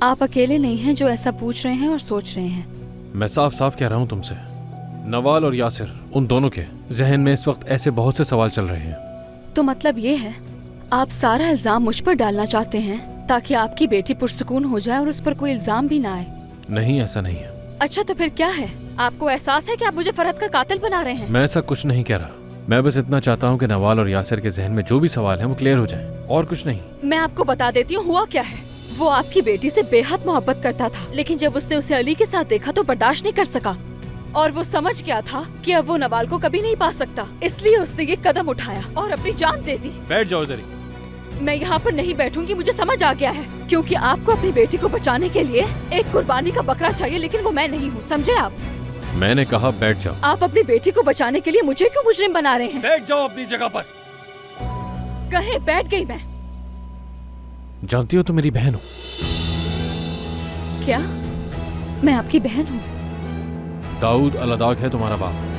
आप अकेले नहीं हैं जो ऐसा पूछ रहे हैं और सोच रहे हैं। मैं साफ साफ कह रहा हूँ तुमसे, नवाल और यासिर, उन दोनों के जहन में इस वक्त ऐसे बहुत से सवाल चल रहे हैं। तो मतलब ये है आप सारा इल्जाम मुझ पर डालना चाहते हैं ताकि आपकी बेटी पुरसुकून हो जाए और उस पर कोई इल्जाम भी ना आए? नहीं, ऐसा नहीं है। अच्छा तो फिर क्या है? आपको एहसास है कि आप मुझे फरहत का कातिल बना रहे हैं? मैं ऐसा कुछ नहीं कह रहा। मैं बस इतना चाहता हूँ कि नवाल और यासिर के जहन में जो भी सवाल है वो क्लियर हो जाए, और कुछ नहीं। मैं आपको बता देती हूँ हुआ क्या है। वो आपकी बेटी से बेहद मोहब्बत करता था, लेकिन जब उसने उसे अली के साथ देखा तो बर्दाश्त नहीं कर सका और वो समझ गया था कि अब वो नवाल को कभी नहीं पा सकता, इसलिए उसने ये कदम उठाया और अपनी जान दे दी। बैठ जाओ इधर ही। मैं यहाँ पर नहीं बैठूंगी, मुझे समझ आ गया है, क्योंकि आपको अपनी बेटी को बचाने के लिए एक कुर्बानी का बकरा चाहिए, लेकिन वो मैं नहीं हूँ, समझे आप? मैंने कहा बैठ जाओ। आप अपनी बेटी को बचाने के लिए मुझे क्यों मुजरिम बना रहे हैं? बैठ जाओ अपनी जगह पर। कहे बैठ गई मैं। जानती हो तुम मेरी बहन हो। क्या मैं आपकी बहन हूँ? दाऊद अल-अदाक है तुम्हारा बाप।